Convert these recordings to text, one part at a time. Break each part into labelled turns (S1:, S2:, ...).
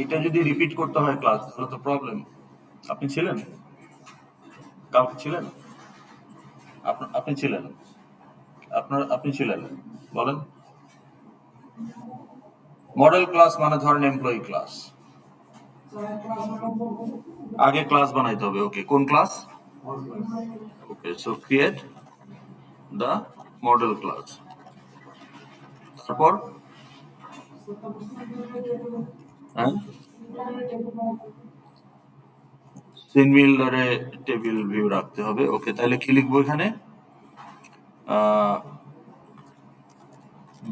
S1: এটা যদি রিপিট করতে হয় ক্লাস তাহলে তো প্রবলেম। আপনি ছিলেন? কালকে ছিলেন? আপনি ছিলেন? আপনি ছিলেন? বলেন। মডেল ক্লাস মানে ধরেন এমপ্লয়ি ক্লাস। আগে ক্লাস বানাইতে হবে। ওকে, কোন class? Okay, so create the model class. তারপর সিন বিল্ডারে টেবিল ভিউ রাখতে হবে। ওকে, তাহলে কি লিখবো এখানে?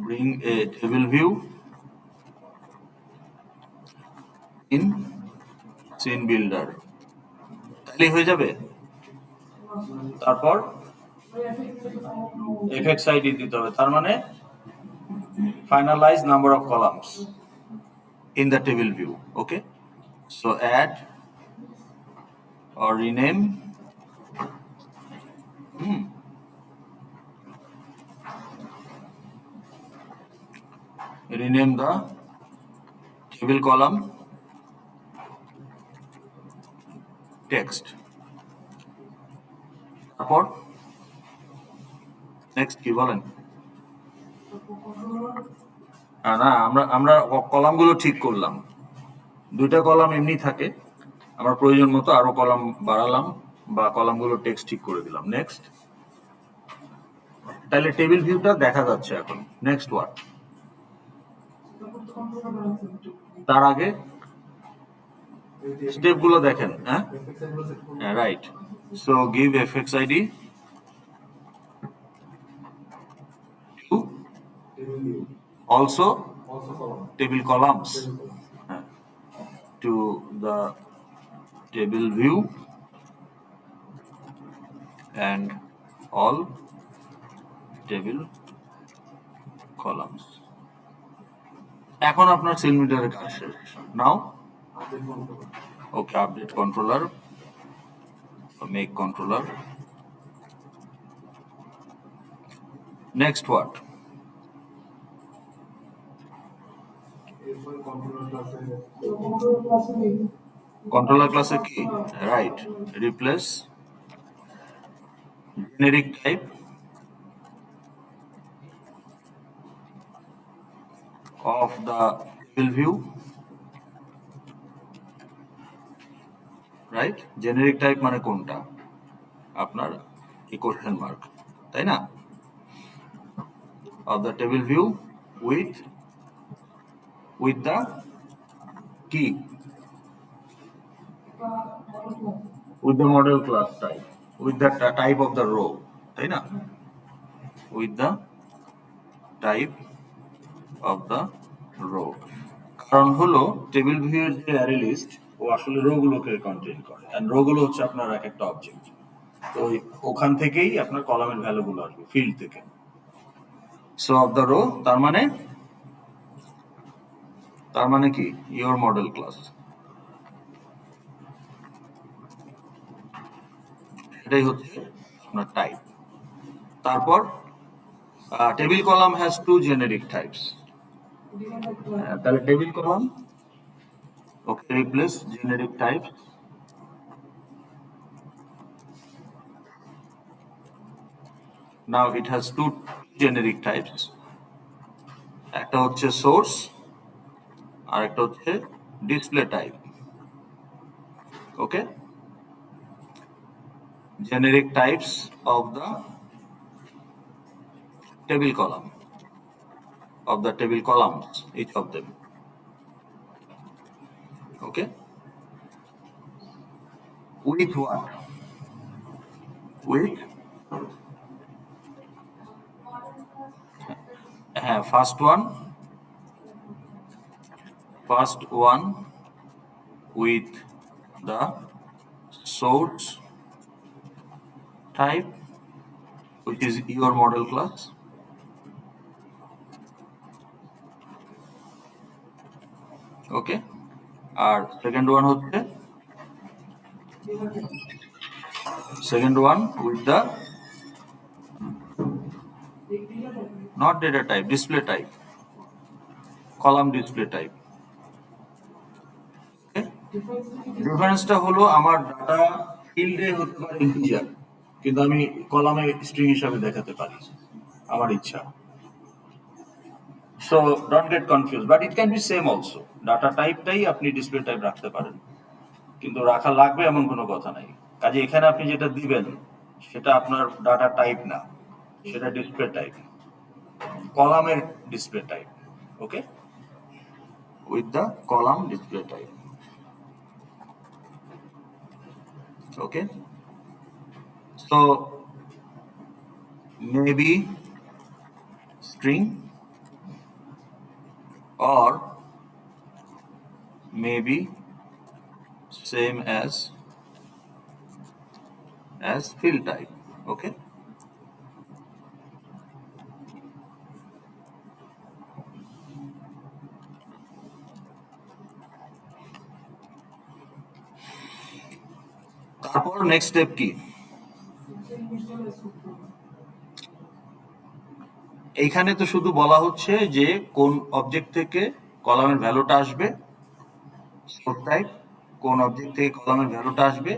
S1: Bring a table view in scene builder, তাহলেই হয়ে যাবে। তারপর এফএক্স আইডি দিতে হবে, তার মানে finalize number of columns in the table view. Okay, so add or rename rename the table column text. তারপর নেক্সট কি বলেন? না, আমরা কলামগুলো ঠিক করলাম। দুইটা কলাম এমনি থাকে, আমরা প্রয়োজন মতো আরো কলাম বাড়ালাম বা কলামগুলো টেক্সট ঠিক করে দিলাম। নেক্সট, তাহলে টেবিল ভিউটা দেখা যাচ্ছে এখন। নেক্সট ওয়ার্ড, তার আগে স্টেপ গুলো দেখেন। হ্যাঁ, right. So give FX ID to also table columns to the table view and all table columns. এখন আপনার সেল মিটারের কাজ শেষ। Now okay, update controller, make controller. Next word, controller ক্লাসে কি? Right, replace generic type of the table view, right. Generic type মানে কোনটা? আপনার এই কোশ্চেন মার্ক, তাই না? of the table view with the key, with the model class type, with the type of the row, তাই না? with the type of the row, কারণ হলো টেবিল ভিউ এর যে অ্যারে লিস্ট ও আসলে রো গুলোকে কন্টেইন করে, এন্ড রো গুলো হচ্ছে আপনার এক একটা অবজেক্ট। তো ওখান থেকেই আপনার কলামের ভ্যালু গুলো আসবে, ফিল্ড থেকে। সো অফ দ্য রো তার মানে কি? ইওর মডেল ক্লাস, এটাই হচ্ছে আপনার টাইপ। তারপর table column has two generic types, তাহলে table column, okay, replace generic types. Now it has two generic types, একটা হচ্ছে সোর্স আর একটা হচ্ছে display type. Okay, generic types of the table column, of the table columns, each of them. Okay, with what? With first one with the source type, which is your model class. Okay, আর second one with the not data type, display type, column display type. ডিফারেন্সটা হলো আমার data ফিল্ডে হতে পারে integer, কিন্তু আমি কলামে স্ট্রিং হিসাবে দেখাতে পারি আমার ইচ্ছা। So don't get confuse, but it can be same also. Data টাইপটাই আপনি ডিসপ্লে টাইপ রাখতে পারেন, কিন্তু রাখা লাগবে এমন কোনো কথা নাই। কাজে এখানে আপনি যেটা দিবেন সেটা আপনার ডাটা টাইপ না, সেটা ডিসপ্লে টাইপ, কলামের display type. Okay, with the column display type. Okay, so maybe string or maybe same as field type. Okay, তারপর নেক্সট স্টেপ কি? এইখানে তো শুধু বলা হচ্ছে যে কোন অবজেক্ট থেকে কলামের ভ্যালুটা আসবে, সোর্স টাইপ, কোন অবজেক্ট থেকে কলামের ভ্যালুটা আসবে,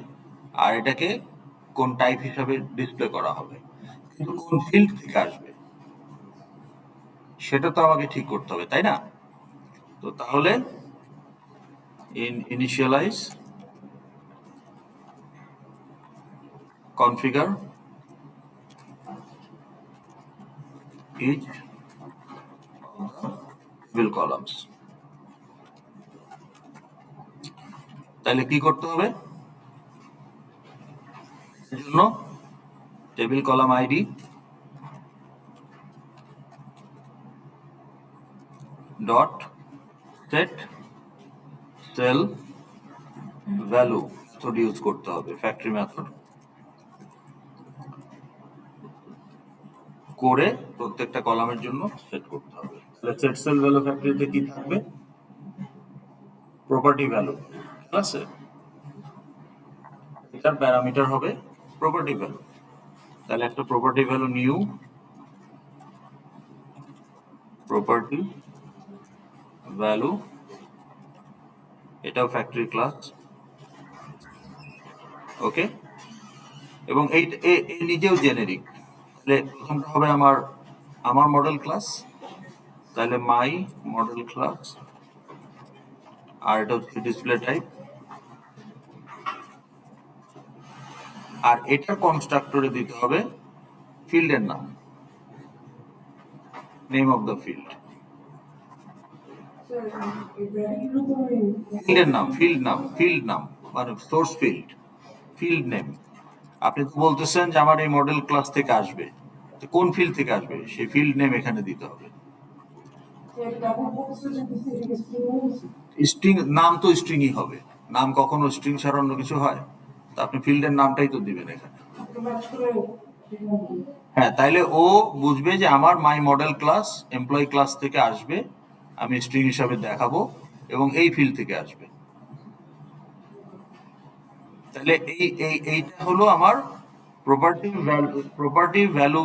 S1: আর এটাকে কোন টাইপ হিসাবে ডিসপ্লে করা হবে। কিন্তু কোন ফিল্ড থেকে আসবে সেটা তো আমাকে ঠিক করতে হবে, তাই না? তো তাহলে initialize configure each table columns। তাহলে কি করতে হবে? এর জন্য table column ID dot set sale value method use করতে হবে, ফ্যাক্টরি মেথড করে প্রত্যেকটা কলামের জন্য সেট করতে হবে। তাহলে সেট সেল ভ্যালু ফ্যাক্টরিতে কি থাকবে? প্রপার্টি ভ্যালু, ঠিক আছে? এটার প্যারামিটার হবে প্রপার্টি ভ্যালু। তাহলে একটা property value new property value, এটাও ফ্যাক্টরি ক্লাস। ওকে, এবং এই নিজেও জেনেরিক। তাহলে প্রথমটা হবে আমার মডেল ক্লাস, তাহলে মাই মডেল ক্লাস, আর এটা হচ্ছে ডিসপ্লে টাইপ, আর এটার কনস্ট্রাক্টরে দিতে হবে ফিল্ডের নাম, name of the field, field নাম মানে সোর্স ফিল্ড নেম। আপনি তো বলতেছেন যে আমার এই মডেল ক্লাস থেকে আসবে, তো কোন ফিল্ড থেকে আসবে সেই ফিল্ড নেম এখানে দিতে হবে। স্ট্রিং নাম তো স্ট্রিংই হবে, নাম কখনো স্ট্রিং ছাড়া অন্য কিছু হয়? তা আপনি ফিল্ডের নামটাই তো দিবেন এখানে। হ্যাঁ, তাইলে ও বুঝবে যে আমার মাই মডেল ক্লাস এমপ্লয়ি ক্লাস থেকে আসবে, আমি স্ট্রিং হিসাবে দেখাবো, এবং এই ফিল্ড থেকে আসবে। তাহলে এইটা হলো আমার প্রপার্টি ভ্যালু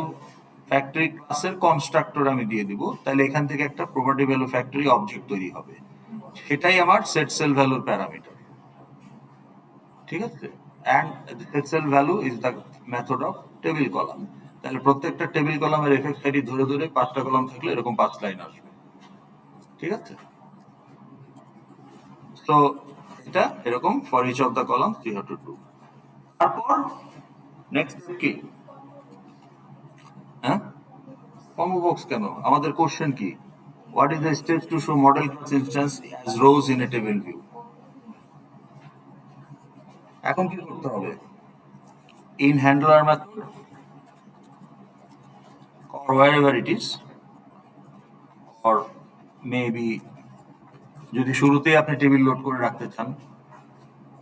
S1: ফ্যাক্টরি ক্লাসের কনস্ট্রাক্টর আমি দিয়ে দিব। তাহলে এখান থেকে একটা প্রপার্টি ভ্যালু ফ্যাক্টরি অবজেক্ট তৈরি হবে, সেটাই আমার সেট সেল ভ্যালুর প্যারামিটার। ঠিক আছে, and set sale value is the method of table column. তাহলে প্রত্যেকটা টেবিল কলামের এফএক্স আইডি ধরে ধরে 5টা কলাম থাকলে এরকম 5 লাইন আসবে। ঠিক আছে, সো এটা এরকম for each of the columns you have to do. তারপর নেক্সট কি? হ্যাঁ, কম্বো বক্স কেন? আমাদের কোশ্চেন কি? What is the steps to show model class instance as rows in a table view? এখন কি করতে হবে? In handler method or wherever it is, or maybe যদি শুরুতেই আপনি টেবিল লোড করে রাখতে চান,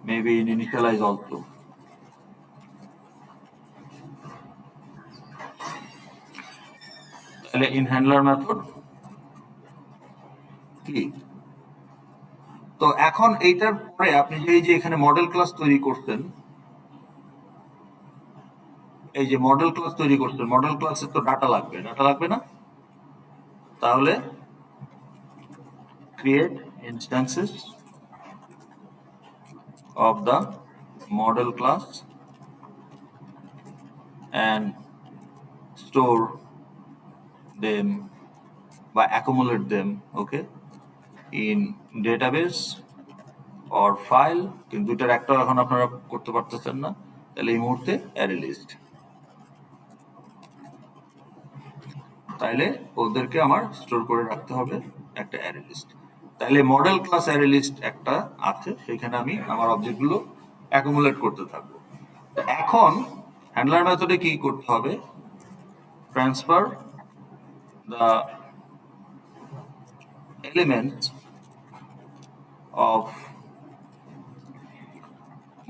S1: maybe in initialize also, তাহলে ইন হ্যান্ডলার মেথড কি? তো এখন এইটার পরে আপনি যে এখানে মডেল ক্লাস তৈরি করছেন, এই যে মডেল ক্লাস তৈরি করছেন, মডেল ক্লাসে তো ডাটা লাগবে না? তাহলে create instances of the model class and store them by accumulate them, okay, in database or file, কিন্তু এটার একটাও এখন আপনারা করতে পারতেছেন না, তাহলে এই মুহূর্তে অ্যারে লিস্ট, তাইলে ওদেরকে আমার স্টোর করে রাখতে হবে একটা অ্যারে লিস্ট। তাহলে মডেল ক্লাস অ্যারে লিস্ট একটা আছে, সেখানে আমি আমার অবজেক্টগুলো অ্যাকুমুলেট করতে থাকবো। এখন হ্যান্ডলার মেথডে কি করতে হবে, transfer the elements of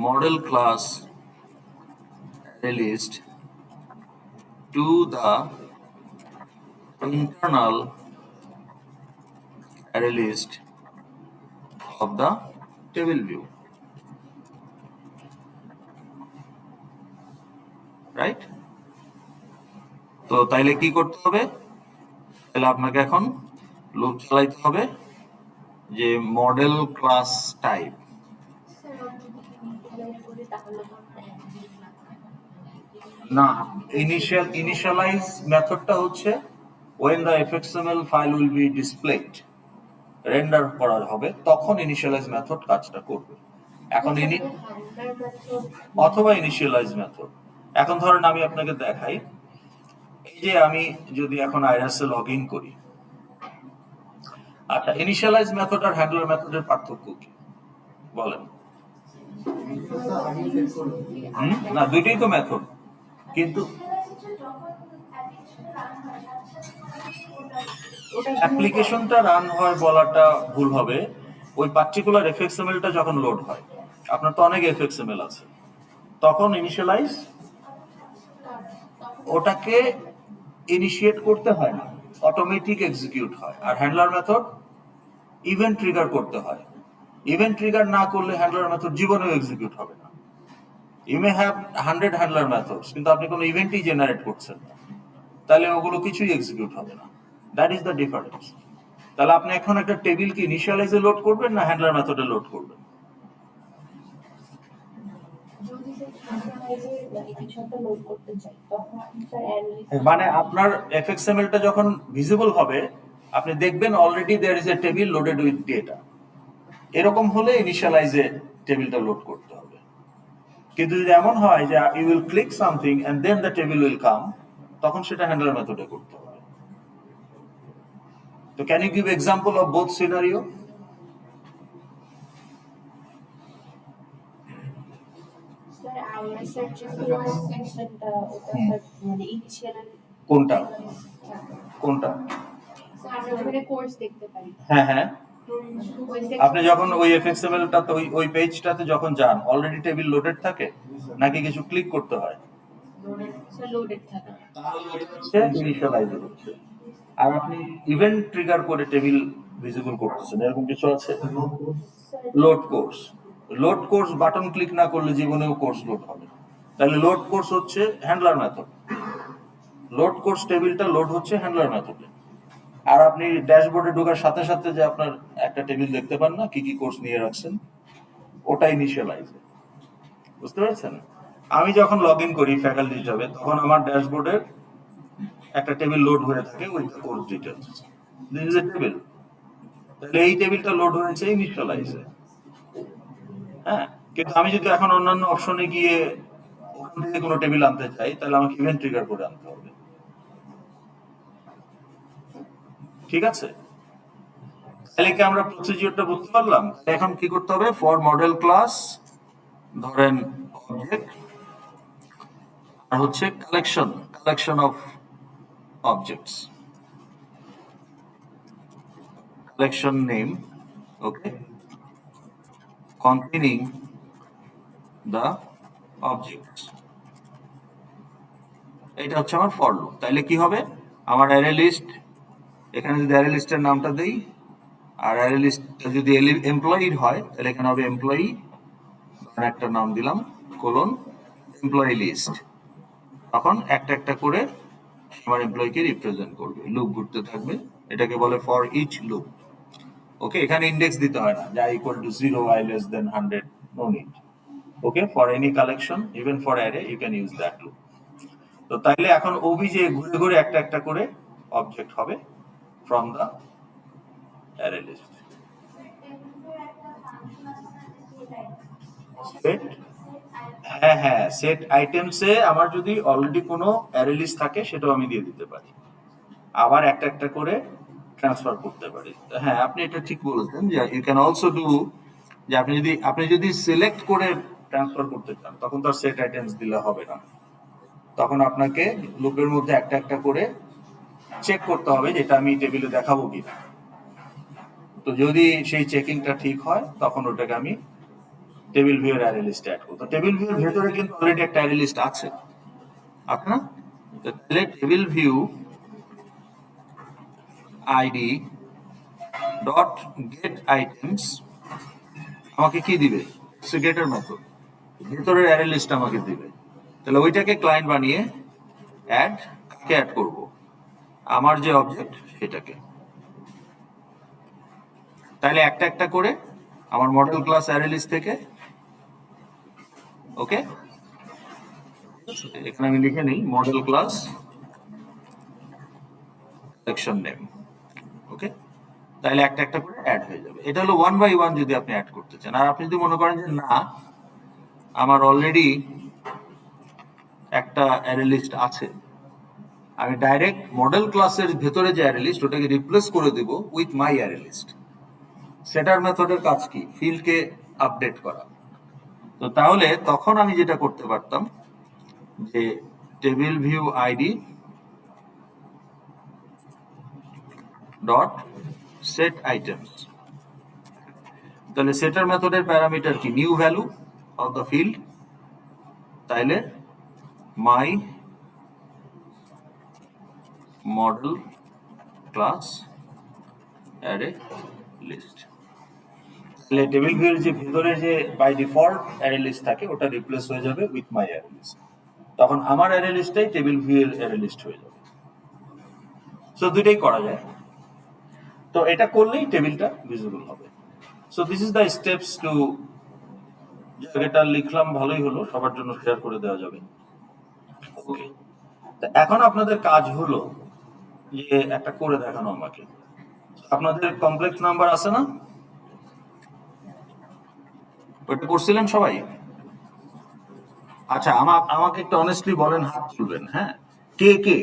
S1: model class array list to the internal array list of the table view, right? তো তাইলে কি করতে হবে, তাহলে আপনাকে এখন লুপ চালাইতে হবে যে মডেল ক্লাস টাইপ, না ইনিশিয়ালাইজ মেথডটা হচ্ছে when the fxml file will be displayed, render করা হবে, তখন ইনিশিয়ালাইজ মেথড কাজটা করবে। এখন অথবা ইনিশিয়ালাইজ মেথড, এখন ধরেন আমি আপনাকে দেখাই, এই যে আমি যদি এখন আইরাসে লগ ইন করি, আচ্ছা ইনিশিয়ালাইজ মেথড আর হ্যান্ডলার মেথডের পার্থক্য কি বলেন? না দুইটাই তো মেথড, কিন্তু অ্যাপ্লিকেশনটা রান হয় বলাটা ভুল হবে। ওই পার্টিকুলার এফএক্সএমএলটা যখন লোড হয়, আপনার তো অনেক এফএক্সএমএল আছে, তখন ইনিশিয়ালাইজ ওটাকে ইনিশিয়েট করতে হয় না, অটোমেটিক এক্সিকিউট হয়। আর হ্যান্ডলার মেথড ইভেন্ট ট্রিগার করতে হয়, ইভেন্ট ট্রিগার না করলে হ্যান্ডলার মেথড জীবনেও এক্সিকিউট হবে না। You may have 100 handler methods, কিন্তু আপনি কোনো ইভেন্টই জেনারেট করছেন না, তাহলে ওগুলো কিছুই এক্সিকিউট হবে না। That is the difference. তাহলে আপনি এখন একটা টেবিল কি ইনিশিয়ালাইজে লোড করবেন না হ্যান্ডলার মেথডে লোড করবেন? মানে আপনার এফএক্সএমএলটা যখন ভিজিবল হবে, আপনি দেখবেন already there is a table loaded with data, এরকম হলে ইনিশিয়ালাইজে টেবিলটা লোড করতে হবে। কিন্তু যদি এমন হয় যে you will click something and then the table will come, তখন সেটা হ্যান্ডলার মেথডে করতে হবে। তো can you give example of both scenario? কোনটা কোনটা? হ্যাঁ হ্যাঁ, আপনি যখন ওই এফএক্সএমএলটাতে ওই পেজটাতে যখন যান, অলরেডি টেবিল লোডেড থাকে নাকি কিছু ক্লিক করতে হয়? লোডেড থাকে, ইনিশিয়ালাইজ হচ্ছে। আর আপনি ইভেন্ট ট্রিগার করে টেবিল ভিজিবল করতেছেন, এরকম কিছু আছে? Load course, load course button click না করলে জীবনেও কোর্স লোড হবে। তাহলে লোড কোর্স হচ্ছে হ্যান্ডলার মেথড, লোড কোর্স টেবিলটা লোড হচ্ছে হ্যান্ডলার মেথডে। আর আপনি ড্যাশবোর্ডে ঢোকার সাথে সাথে যে আপনার একটা টেবিল দেখতে পান না, কি কি কোর্স নিয়ে রাখছেন, ওটা ইনিশিয়ালাইজ। বুঝতে পারছেন? আমি যখন লগ ইন করি ফ্যাকাল্টি হিসাবে, তখন আমার ড্যাশবোর্ডের একটা টেবিল লোড হয়ে থাকে with the course details. This is a table. তাহলে এই টেবিলটা লোড হয়েছে ইনিশিয়ালাইজে। হ্যাঁ, কিন্তু আমি যদি এখন অন্যান্য অপশনে গিয়ে ওখান থেকে কোনো টেবিল আনতে চাই, তাহলে আমাকে ইভেন্ট ট্রিগার করে আনতে হবে। ঠিক আছে? তাহলে কি আমরা প্রসিজিওরটা বুঝতে পারলাম? এখন কি করতে হবে, ফর মডেল ক্লাস ধরেন অবজেক্ট আর হচ্ছে collection of objects, collection name, okay, containing the objects, এটা হচ্ছে আমার ফর লুপ। তাইলে কি হবে, আমার অ্যারে লিস্ট, এখানে যদি অ্যারে লিস্টের নামটা দেই, আর অ্যারে লিস্ট যদি এমপ্লয়ি হয়, তাহলে এখানে হবে এমপ্লয়ি, একটা নাম দিলাম কোলন এমপ্লয়ি লিস্ট। তখন একটা একটা করে আমার এমপ্লয়িকে রিপ্রেজেন্ট করবে, লুপ ঘুরতে থাকবে, এটাকে বলে ফর ইচ লুপ। ওকে, এখানে ইন্ডেক্স দিতে হয় না, যা equal to 0, i less than 100, no need. Okay, for any collection, even for array, you can use that loop. তো তাইলে এখন obj ঘুরে ঘুরে একটা একটা করে অবজেক্ট হবে from the array list. Set, হ্যাঁ সেট আইটেমসে আমার যদি অলরেডি কোনো অ্যারে লিস্ট থাকে সেটাও আমি দিয়ে দিতে পারি, আবার একটা একটা করে ট্রান্সফার করতে পারি। হ্যাঁ, আপনি এটা ঠিক বলেছেন যে ইউ ক্যান অলসো ডু, যে আপনি যদি সিলেক্ট করে ট্রান্সফার করতে চান তখন তো সেট আইটেমস দিলে হবে না, তখন আপনাকে লুপের মধ্যে একটা একটা করে চেক করতে হবে যেটা আমি টেবিলে দেখাবো কিনা। তো যদি সেই চেকিংটা ঠিক হয় তখন ওটাকে আমি টেবিল ভিউ এর অ্যারে লিস্টে অ্যাড করব। তো টেবিল ভিউ এর ভেতরে কিন্তু অলরেডি একটা অ্যারে লিস্ট আছে না? তো তাহলে table view ID dot gate items আমাকে কি দিবে? সে গেটের মেথড ভেতরের অ্যারে লিস্ট আমাকে দিবে। তাহলে ওইটাকে ক্লায়েন্ট বানিয়ে কাকে অ্যাড করব? আমার যে অবজেক্ট সেটাকে। তাহলে একটা একটা করে আমার মডেল ক্লাস অ্যারে লিস্ট থেকে, ওকে, এখানে আমি লিখে নিই মডেল ক্লাস সেকশন নেম, ওকে। তাহলে একটা একটা করে অ্যাড হয়ে যাবে। এটা হলো 1 বাই 1 যদি আপনি অ্যাড করতে চান। আর আপনি যদি মনে করেন যে না আমার অলরেডি একটা অ্যারে লিস্ট আছে, আমি ডাইরেক্ট মডেল ক্লাসের ভেতরে যে অ্যারে লিস্ট ওটাকে রিপ্লেস করে দেব উইথ মাই অ্যারে লিস্ট। সেটার মেথডের কাজ কি? ফিল্ডকে আপডেট করা। তো তাহলে তখন আমি যেটা করতে পারতাম যে table view ID dot set items, তাহলে সেটার মেথডের প্যারামিটার কি? New value of the field, তাইলে মাই মডেল ক্লাস অ্যারে লিস্ট। তাহলে টেবিল ভিউর যে ভিতরে যে বাই ডিফল্ট অ্যারে লিস্ট থাকে ওটা রিপ্লেস হয়ে যাবে উইথ মাই অ্যারে লিস্ট। তখন আমার অ্যারে লিস্টটাই টেবিল ভিউর অ্যারে লিস্ট হয়ে যাবে। সো দুইটাই করা যায়। তো এটা করলেই টেবিলটা ভিজিবল হবে। So this is the steps two, এটা লিখলাম ভালোই হলো, সবার জন্য শেয়ার করে দেওয়া যাবে। ওকে, এখন আপনাদের কাজ হলো যে একটা করে দেখানো আমাকে। আপনাদের কমপ্লেক্স নাম্বার আছে না? ওটা করছিলেন সবাই? আচ্ছা, আমাকে একটু অনেস্টলি বলেন, হাত তুলবেন, হ্যাঁ, কে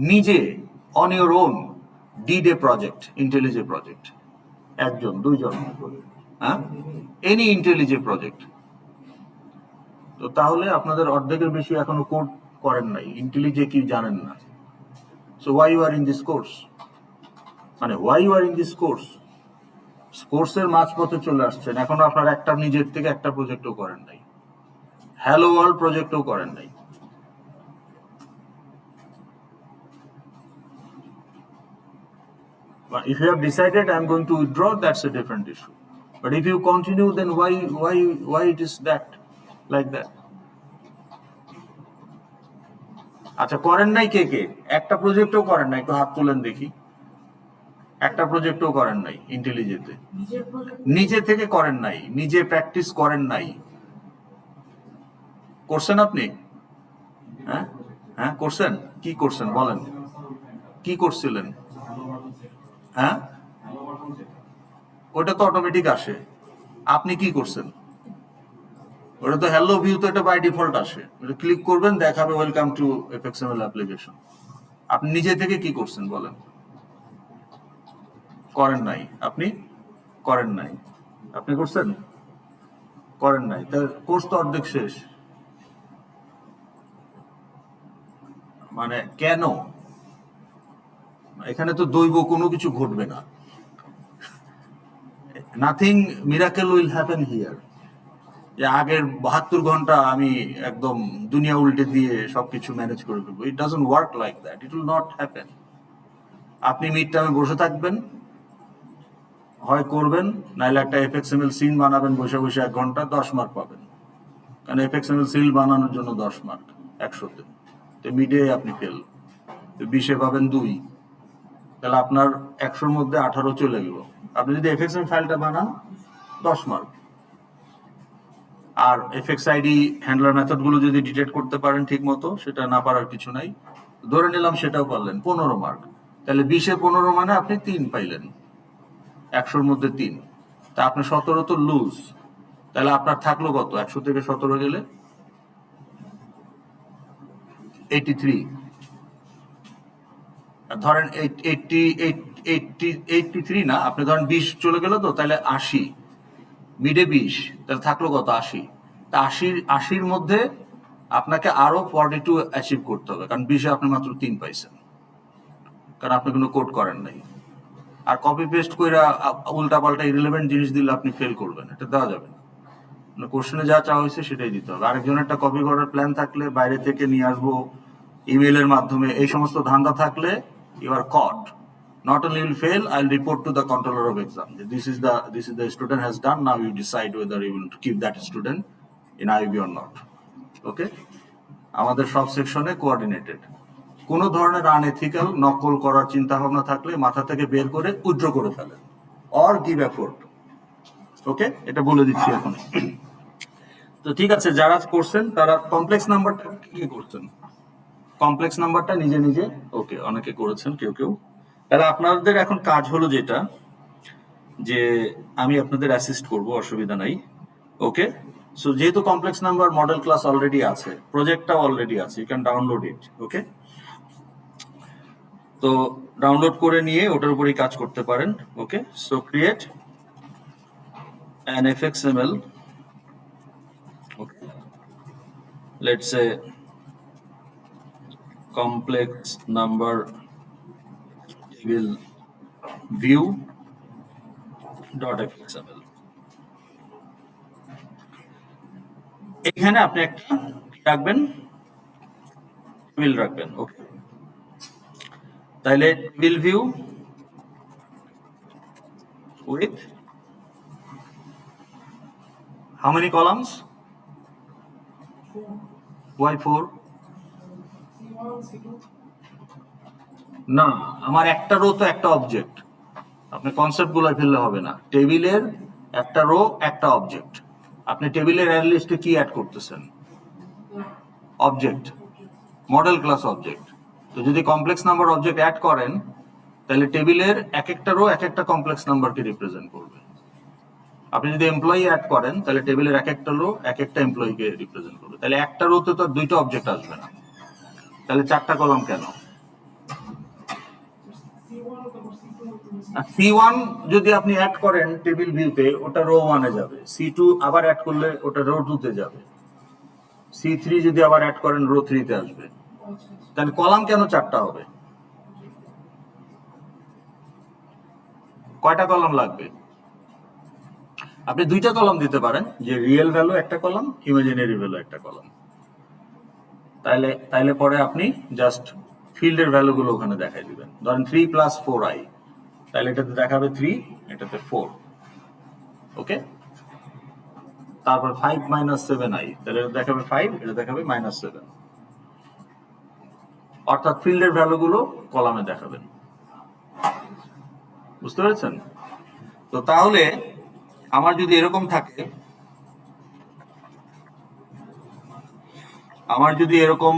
S1: নিজে on your own did a project, IntelliJ project? একজন, দুইজন, হ্যাঁ, এনি ইন্টেলিজে প্রজেক্ট। তো তাহলে আপনাদের অর্ধেকের বেশি এখনো কোড করেন নাই, ইন্টেলিজে কি জানেন না। So why you are in this course, মানে why you are in this course? কোর্সের মাঝপথে চলে আসছেন, এখনো আপনার একটা নিজের থেকে একটা প্রজেক্টও করেন নাই, হ্যালো ওয়ার্ল্ড প্রজেক্টও করেন নাই। If you have decided I am going to withdraw, that's a different issue. But if you continue, then why it is that like that? আচ্ছা, করেন নাই কে? একটা প্রজেক্টও করেন নাই, একটু হাত তুলেন দেখি। একটা প্রজেক্টও করেন নাই ইন্টেলিজেতে, নিজে থেকে করেন নাই, নিজে প্র্যাকটিস করেন নাই। করছেন আপনি? হ্যাঁ করছেন। কি করছেন বলেন, কি করছিলেন? হ্যাঁ, ওটা তো অটোমেটিক আসে। আপনি কি করছেন? ওটা তো হ্যালো ভিউ, তো এটা বাই ডিফল্ট আসে। ওটা ক্লিক করবেন, দেখাবে ওয়েলকাম টু এফএক্সএমএল অ্যাপ্লিকেশন। আপনি নিজে থেকে কি করছেন বলেন? করেন নাই। আপনি করেন নাই। আপনি করছেন? করেন নাই। তার কোর্স তো অর্ধেক শেষ। মানে কেন? এখানে তো দৈব কোনো কিছু ঘটবে না। Nothing miracle will happen here. যে আগের 72 ঘন্টা আমি একদম দুনিয়া উল্টে দিয়ে সবকিছু ম্যানেজ করে ফেলবো। It doesn't work like that, it will not happen. আপনি মিড টার্মে বসে থাকবেন, হয় করবেন, নাইলে একটা এফএক্সএমএল সিন বানাবেন বসে বসে 1 ঘন্টা, 10 মার্ক পাবেন। কারণ এফএক্সএমএল সিল বানানোর জন্য 10 মার্ক 100-তে। তো মিডে আপনি ফেল, তো 20-এ পাবেন 2। তাহলে আপনার 100-র মধ্যে 18 চলে গেল। আপনি যদি এফএক্সএমএল ফাইলটা বানান 10 মার্ক। আর এফএক্স আইডি হ্যান্ডলার মেথড গুলো যদি ডিটেক্ট করতে পারেন ঠিক মতো, সেটা না পারার কিছু নাই। ধরে নিলাম সেটাও পারলেন, 15 মার্ক। তাহলে 20-এ 15 মানে আপনি 3 পাইলেন, 100-র মধ্যে 3। তা আপনি 17 তো লুজ। তাহলে আপনার থাকলো কত? 100 থেকে 17 গেলে 83। ধরেন 83 না, আপনি ধরেন 20 চলে গেল তো, তাহলে 80, মিডে 20, তাহলে থাকলো কত? 80। তা 80-র মধ্যে আপনাকে আরো 42 অ্যাচিভ করতে হবে, কারণ 20-এ আপনি মাত্র 3 পাইছেন, কারণ আপনি কোনো কোড করেন নাই। আর কপি পেস্ট করে উল্টা পাল্টা ইরিলেভেন্ট জিনিস দিলে আপনি ফেল করবেন, এটা দেওয়া যাবে না। কোশ্চেনে যা চাওয়া হয়েছে সেটাই দিতে হবে। আরেকজনের একটা কপি করার প্ল্যান থাকলে, বাইরে থেকে নিয়ে আসবো ইমেইলের মাধ্যমে, এই সমস্ত ধান্দা থাকলে you are caught. Not only you will fail, I'll report to the controller of exam. This is the student has done. Now you decide whether you will keep that student in IB or not. Okay? আমাদের সব সেকশনে coordinated. কোনো ধরনের unethical নকল করার চিন্তা ভাবনা থাকলে মাথা থেকে বের করে উইথড্র করে ফেলেন, অর গিভ এফোর্ট। ওকে, এটা বলে দিচ্ছি এখন। তো ঠিক আছে, যারা করছেন তারা কমপ্লেক্স নাম্বারটা কি করছেন? কমপ্লেক্স নাম্বারটা নিজে নিজে ওকে, অনেকে করেছেন, কেউ কেউ। তাহলে আপনাদের এখন কাজ হলো যেটা, যে আমি আপনাদের অ্যাসিস্ট করব, অসুবিধা নাই। ওকে, সো যেহেতু complex number model class already আছে, প্রজেক্টটা অলরেডি আছে, you can download it. Okay, তো ডাউনলোড করে নিয়ে ওটার উপরেই কাজ করতে পারেন। Okay, so create an fxml, okay, let's say complex number table view .fxml। এখানে আপনি একটা রাখবেন, টেবিল রাখবেন। ওকে, তাহলে table view with how many columns? Why 4? না, আমার একটা রো তো একটা অবজেক্ট, আপনি কনসেপ্ট গুলো ফেললে হবে না। টেবিলের একটা রো একটা অবজেক্ট। আপনি টেবিলের অ্যারে লিস্টে কি অ্যাড করতেছেন? Object, model class object. তো যদি কমপ্লেক্স নাম্বার অবজেক্ট অ্যাড করেন, তাহলে টেবিলের এক একটা রো এক একটা কমপ্লেক্স নাম্বারকে রিপ্রেজেন্ট করবে। আপনি যদি এমপ্লয়ি অ্যাড করেন, তাহলে টেবিলের এক একটা রো এক একটা এমপ্লয়িকে রিপ্রেজেন্ট করবে। তাহলে একটা রোতে তো দুইটা অবজেক্ট আসবে না, তাহলে 4টা কলাম কেন? C1 যদি আপনি অ্যাড করেন টেবিল ভিউতে, ওটা রো 1-এ যাবে। C2 আবার অ্যাড করলে ওটা রো 2-তে যাবে। C3 যদি আবার অ্যাড করেন রো 3-তে আসবে। তাহলে কলাম কেন 4টা হবে? কয়টা কলাম লাগবে? আপনি 2টা কলাম দিতে পারেন, যে রিয়েল ভ্যালু একটা কলাম, ইমাজিনারি ভ্যালু একটা কলাম। তাইলে পরে আপনি জাস্ট ফিল্ডের ভ্যালুগুলো ওখানে দেখাই দিবেন। ধরেন 3 + 4i, তাহলে এটাতে দেখাবে 3, এটাতে 4। ওকে, তারপর 5 - 7i, তাহলে এটা দেখাবে 5, এটা দেখাবে -7। অর্থাৎ ফিল্ডের ভ্যালুগুলো কলামে দেখাবেন। বুঝতে পেরেছেন? তো তাহলে আমার যদি এরকম থাকে, আমার যদি এরকম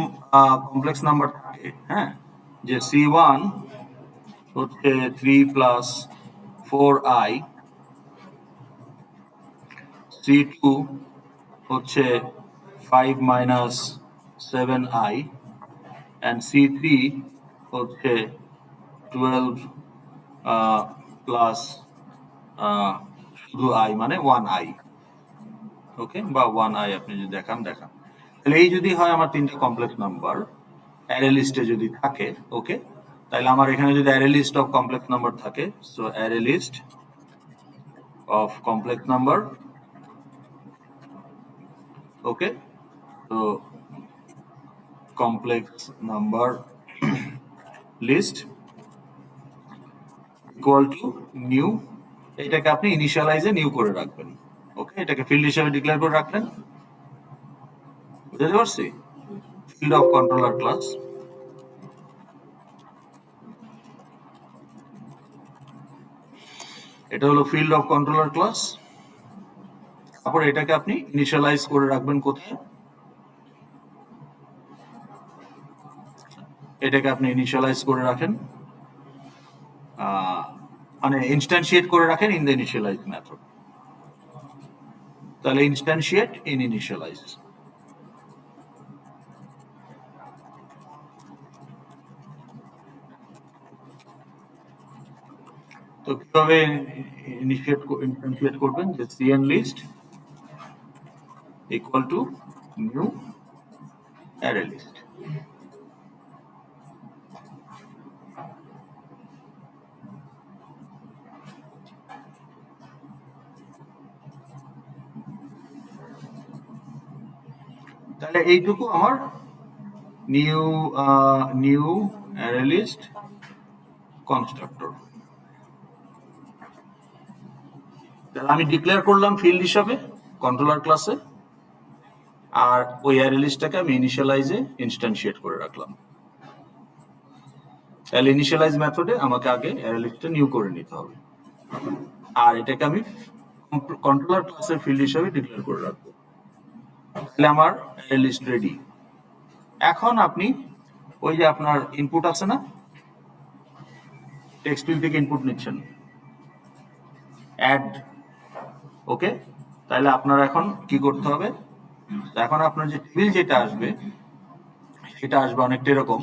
S1: কমপ্লেক্স নাম্বার থাকে, হ্যাঁ, যে C1 হচ্ছে 3 + 4i, C2 হচ্ছে 5 - 7i, and C3 হচ্ছে 12 প্লাস শুধু i মানে 1i। ওকে, বা 1i আপনি যদি দেখান। তাহলে এই যদি হয় আমার 3টা কমপ্লেক্স নাম্বার অ্যারে লিস্টে যদি থাকে, ওকে, তাহলে আমার এখানে যদি array list of complex number থাকে, so array list of complex number. Okay, তো complex number list equal to new, এটাকে আপনি ইনিশিয়ালাইজে নিউ করে রাখবেন। ওকে, এটাকে ফিল্ড হিসেবে ডিক্লেয়ার করে রাখলেন। বুঝতে পারছি? ফিল্ড অফ কন্ট্রোলার ক্লাস, এটা হলো ফিল্ড অফ কন্ট্রোলার ক্লাস। তারপর এটাকে আপনি ইনিশিয়ালাইজ করে রাখবেন কোথায়? এটাকে আপনি ইনিশিয়ালাইজ করে রাখেন, মানে ইনস্ট্যান্সিয়েট করে রাখেন ইন দ্য ইনিশিয়ালাইজ মেথড। তাহলে ইনস্ট্যান্সিয়েট ইন ইনিশিয়ালাইজ। তো কিভাবে ইনস্ট্যান্সিয়েট করবেন? যে cn list equal to new array list। তাহলে এইটুকু আমার নিউ array list কনস্ট্রাক্টর। তাহলে আমি ডিক্লেয়ার করলাম ফিল্ড হিসাবে কন্ট্রোলার ক্লাসে, আর ওই অ্যারে লিস্টটাকে আমি ইনিশিয়ালাইজে ইনস্ট্যান্সিয়েট করে রাখলাম। তাহলে ইনিশিয়ালাইজ মেথডে আমাকে আগে অ্যারে লিস্টটা নিউ করে নিতে হবে, আর এটাকে আমি কন্ট্রোলার ক্লাসের ফিল্ড হিসাবে ডিক্লেয়ার করে রাখবো। তাহলে আমার অ্যারে লিস্ট রেডি। এখন আপনি ওই যে আপনার ইনপুট আছে না, টেক্সট ফিল্ড থেকে ইনপুট নিচ্ছেন, অ্যাড, ওকে। তাহলে আপনার এখন কি করতে হবে? এখন আপনার যে টেবিল যেটা আসবে সেটা আসবে অনেকটা এরকম।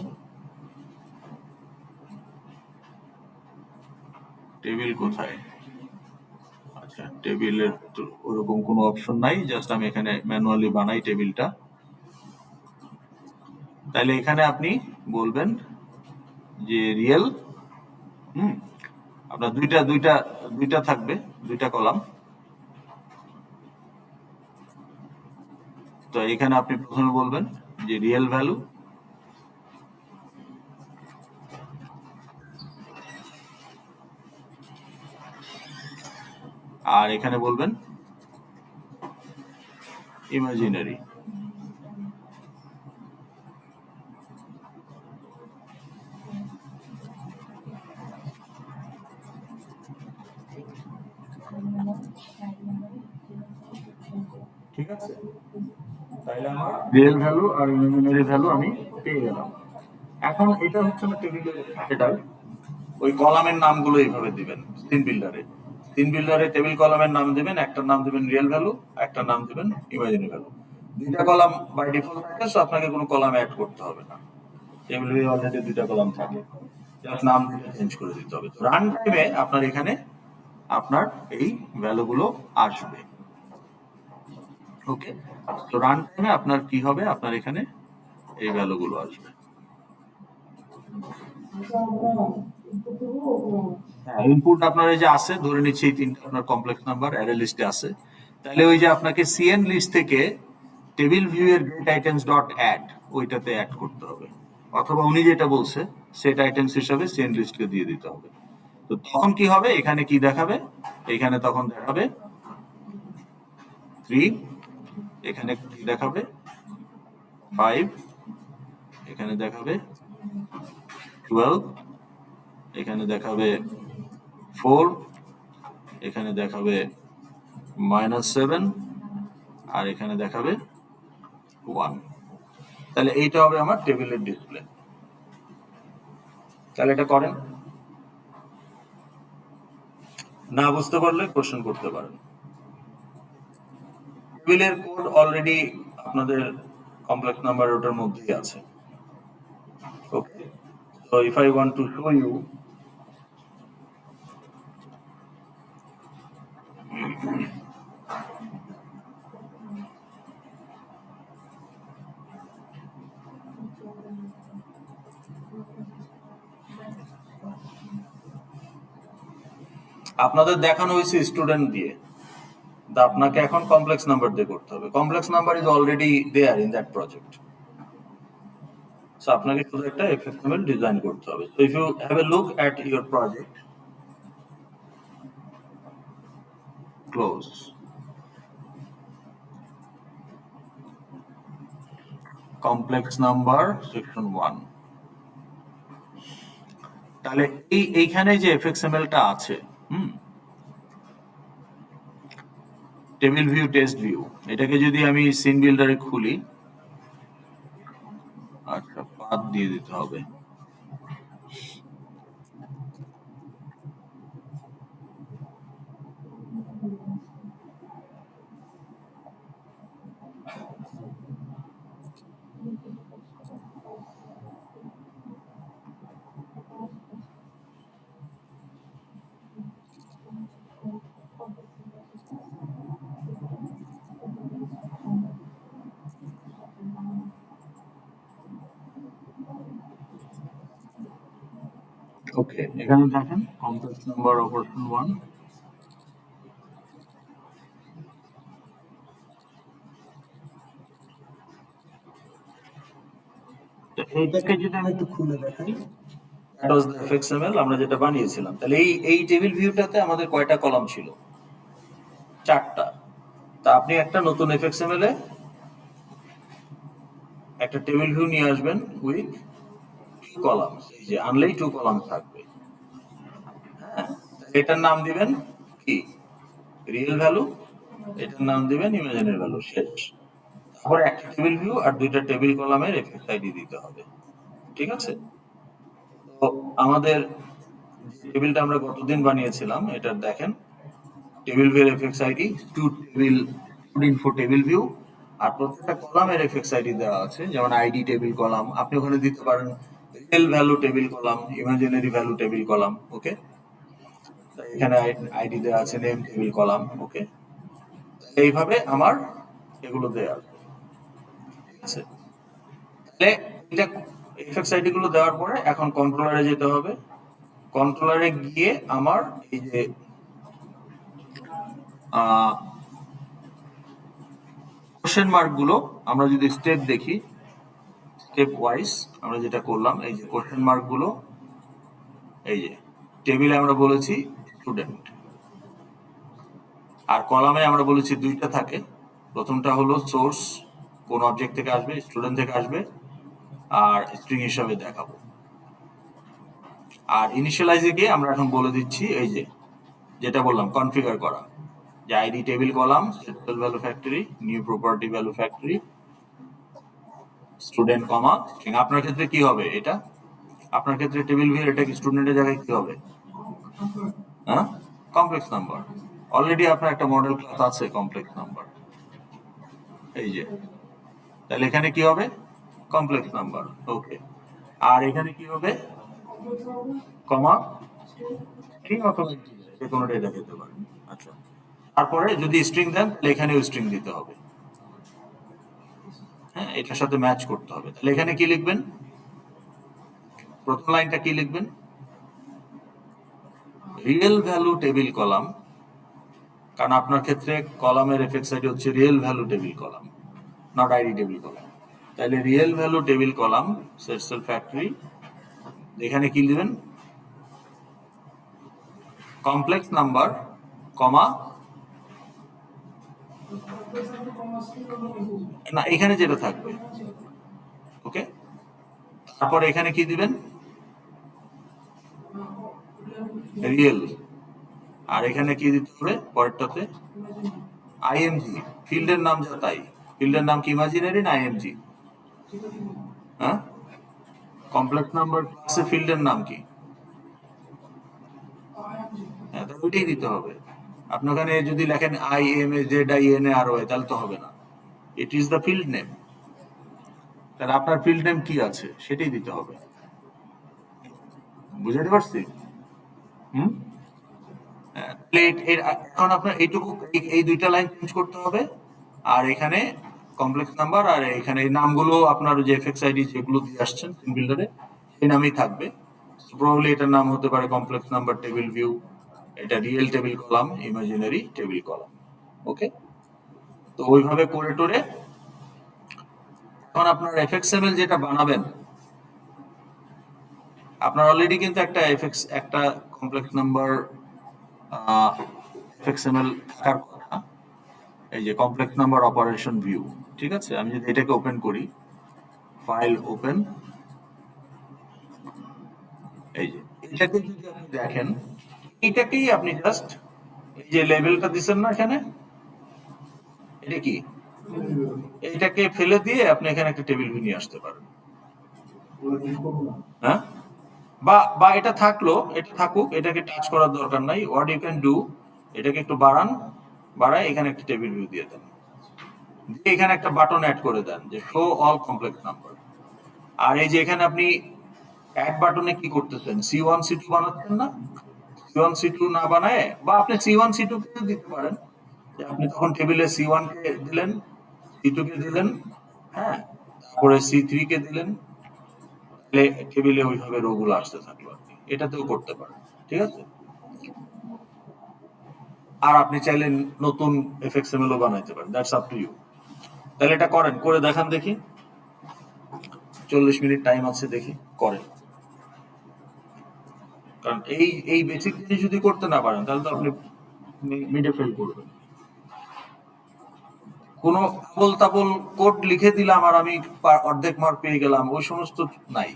S1: টেবিল কোথায়? আচ্ছা, টেবিলের তো ওরকম কোনো অপশন নাই, জাস্ট আমি এখানে ম্যানুয়ালি বানাই টেবিলটা। তাহলে এখানে আপনি বলবেন যে রিয়েল, আপনার দুইটা থাকবে, দুইটা কলাম। তো এখানে আপনি প্রথমে বলবেন যে রিয়েল ভ্যালু, আর এখানে বলবেন ইমাজিনারি। ঠিক আছে, তাইলে আমার রিয়েল ভ্যালু আর ইমাজিনারি ভ্যালু আমি পেয়ে গেলাম। এখন এটা হচ্ছে না টেবিলের হেডার, ওই কলামের নামগুলো এইভাবে দিবেন সিন বিল্ডারে। সিন বিল্ডারে টেবিল কলামের নাম দিবেন, একটা নাম দিবেন রিয়েল ভ্যালু, একটা নাম দিবেন ইমাজিনারি ভ্যালু। দুইটা কলাম বাই ডিফল্ট থাকে, সো আপনাকে কোনো কলাম অ্যাড করতে হবে না, টেবিলে অলরেডি দুইটা কলাম থাকে, জাস্ট নাম দুটো চেঞ্জ করে দিতে হবে। রান টাইমে আপনার এখানে আপনার এই ভ্যালুগুলো আসবে, ওকে। তো রান টাইমে আপনার কি হবে? আপনার এখানে এই ভ্যালুগুলো আসবে। হ্যাঁ, ইনপুট আপনার এই যে আছে, ধরে নিচ্ছি এই তিনটা আপনার কমপ্লেক্স নাম্বার অ্যারে লিস্টে আছে। তাহলে ওই যে আপনাকে সিএন লিস্ট থেকে টেবিল ভিউ এর গেট আইটেমস ডট অ্যাড ওইটাতে অ্যাড করতে হবে, অথবা উনি যেটা বলছে সেট আইটেমস হিসাবে সিএন লিস্টকে দিয়ে দিতে হবে। তো তখন কি হবে? এখানে কি দেখাবে? এখানে তখন দেখাবে 3, এখানে কি দেখাবে 5, এখানে দেখাবে 12, এখানে দেখাবে 4, এখানে দেখাবে -7, আর এখানে দেখাবে 1। তাহলে এইটা হবে আমার টেবিলের ডিসপ্লে। তাহলে এটা করেন, না বুঝতে পারলে কোশ্চেন করতে পারেন। টেবিলের কোড অলরেডি আপনাদের কমপ্লেক্স নাম্বার ওটার মধ্যেই আছে, okay. So if I want to show you, আপনাদের দেখানো হয়েছে স্টুডেন্ট দিয়ে, আপনাকে এখন কমপ্লেক্স নাম্বার দিয়ে করতে হবে। Complex number is already there in that project, so আপনাকে শুধু একটা এফএক্সএমএল ডিজাইন করতে হবে। So if you have a look at your project, close, complex number section 1। তাহলে এইখানে যে এফএক্সএমএলটা আছে, টেবিল ভিউ, টেস্ট ভিউ, এটাকে যদি আমি সিন বিল্ডারে খুলি, আচ্ছা পাথ দিয়ে দিতে হবে। ওকে, এখানে দেখেন কমপ্লেক্স নাম্বার অপারেশন 1। তো এইটাকে যদি আমি একটু খুলে দেখাই, দ্যাট ওয়াজ দ্য এফএক্সএমএল আমরা যেটা বানিয়েছিলাম। তাহলে এই টেবিল ভিউটাতে আমাদের কয়টা কলাম ছিল? 4টা। তা আপনি একটা নতুন এফএক্সএমএল এ একটা টেবিল ভিউ নিয়ে আসবেন উইথ 2 কলামস। এই যে আনলেই 2 কলামস থাকবে। হ্যাঁ, এটার নাম দিবেন কি? Real value. এটার নাম দিবেন ইমাজিনারি ভ্যালু। শেষ। তারপরে একটা টেবিল ভিউ আর 2টা টেবিল কলামের এফএক্স আইডি দিতে হবে। ঠিক আছে? তো আমাদের টেবিলটা আমরা গতদিন বানিয়েছিলাম, এটা দেখেন table view FX ID, stud info table view, আর প্রত্যেকটা কলামের এফএক্স আইডি দেওয়া আছে, যেমন আইডি টেবিল কলাম। আপনি ওখানে দিতে পারেন real value table column, imaginary value table column. Okay, এখানে আইডি দেওয়া আছে নেম টেবিল কলাম। ওকে, এইভাবে আমার এগুলো দেওয়া আছে। ঠিক আছে, তাহলে এটা এফএক্স আইডি গুলো দেওয়ার পরে এখন কন্ট্রোলারে যেতে হবে। কন্ট্রোলারে গিয়ে আমার এই যে কোশ্চেন মার্ক গুলো, আমরা যদি স্টেপ দেখি, স্টেপ ওয়াইজ আমরা যেটা করলাম, এই যে কোশ্চেন মার্ক গুলো, এই যে টেবিলে আমরা বলেছি স্টুডেন্ট, আর কলামে আমরা বলেছি 2টা থাকে। প্রথমটা হলো সোর্স, কোন অবজেক্ট থেকে আসবে, স্টুডেন্ট থেকে আসবে, আর স্ট্রিং হিসাবে দেখাবো। আর ইনিশিয়ালাইজে গিয়ে আমরা এখন বলে দিচ্ছি এই যে যেটা বললাম কনফিগার করা, যে ID table column, set value factory, new property value factory, student comma string. আপনার ক্ষেত্রে কি হবে এটা? আপনার ক্ষেত্রে টেবিল ভিউ এটা কি স্টুডেন্টের জায়গায় কি হবে? হ্যাঁ, কমপ্লেক্স নাম্বার। অলরেডি আপনার একটা মডেল ক্লাস আছে কমপ্লেক্স নাম্বার, এই যে। তাহলে এখানে কি হবে? Complex number. ওকে, আর এখানে কি হবে? কমা স্ট্রিং অথবা ইন্টিজার, যে কোনোটাই দেখাতে পারেন। আচ্ছা, তারপরে যদি স্ট্রিং দেন তাহলে এখানেও স্ট্রিং দিতে হবে। হ্যাঁ, এটার সাথে ম্যাচ করতে হবে। তাহলে এখানে কি লিখবেন? প্রথম লাইনটা কি লিখবেন? রিয়েল ভ্যালু টেবিল কলাম, কারণ আপনার ক্ষেত্রে কলামের এফএক্স আইডি হচ্ছে real value table column, not ID table column. তাহলে real value table column set factory, এখানে কি দিবেন? কমপ্লেক্স নাম্বার কমা, না এখানে যেটা থাকবে। ওকে, তারপর এখানে কি দিবেন? রিয়েল। আর এখানে কি দিতে হবে পরেরটাতে? আইএমজি। ফিল্ডের নাম যা তাই। ফিল্ডের নাম কি ইমাজিনারি না আইএমজি? হ্যাঁ, কমপ্লেক্স নাম্বার ক্লাসে ফিল্ডের নাম কি? হ্যাঁ, তাহলে ওইটাই দিতে হবে। আপনি ওখানে যদি লেখেন IMAZINAROY তাহলে তো হবে না। It is the field name. তাহলে আপনার ফিল্ড নেম কি আছে সেটাই দিতে হবে। বুঝতে পারছি? হুম, এখন আপনার এইটুকু, এই 2টা লাইন চেঞ্জ করতে হবে। আর এখানে কমপ্লেক্স নাম্বার, আর এখানে এই নামগুলো আপনার যে এফএক্স আইডি যেগুলো দিয়ে আসছেন সিন বিল্ডারে সেই নামই থাকবে। প্রবাবলি এটার নাম হতে পারে কমপ্লেক্স নাম্বার টেবিল ভিউ, এটা real table column, imaginary table column. Okay, তো ওইভাবে করে টোরে এখন আপনার এফএক্সএমএল যেটা বানাবেন, আপনার অলরেডি কিন্তু একটা কমপ্লেক্স নাম্বার এফএক্সএমএল থাকার কথা, এই যে কমপ্লেক্স নাম্বার অপারেশন ভিউ। ঠিক আছে, আমি যদি এটাকে ওপেন করি, ফাইল ওপেন, এই যে এটাকে যদি আপনি দেখেন, এটাকেই আপনি জাস্ট এই যে লেভেলটা দিচ্ছেন না এখানে, এটা কি? এইটাকে ফেলে দিয়ে আপনি এখানে একটা টেবিল ভিউ নিয়ে আসতে পারেন। হ্যাঁ, বা বা এটা থাকলো, এটা থাকুক, এটাকে টাচ করার দরকার নাই। হোয়াট ইউ ক্যান ডু, এটাকে একটু বাড়ায় এখানে একটা টেবিল ভিউ দিয়ে দেন, দিয়ে এখানে একটা বাটন অ্যাড করে দেন যে শো অল কমপ্লেক্স নাম্বার। আর এই যে এখানে আপনি অ্যাড বাটনে কি করতেছেন, C1 C2 বানাচ্ছেন না? C1 C2 না বানায়, বা আপনি C1 C2 কে দিতে পারেন, যে আপনি তখন টেবিলে C1 কে দিলেন, C2 কে দিলেন, হ্যাঁ, তারপরে C3 কে দিলেন, টেবিলে ওইভাবে রো গুলো আসতে থাকলো আর কি। এটাতেও করতে পারেন, ঠিক আছে? আর আপনি চাইলে নতুন এফএক্সএমএল ও বানাইতে পারেন, দ্যাটস আপ টু ইউ। তাহলে এটা করেন, করে দেখান দেখি। 40 মিনিট টাইম আছে, দেখি করেন। কারণ এই বেসিক জিনিস যদি করতে না পারেন তাহলে তো আপনি মিডে ফেল করবেন। কোনো আবোল তাবোল কোড লিখে দিলাম আর আমি অর্ধেক মার্ক পেয়ে গেলাম, ওই সমস্ত নাই।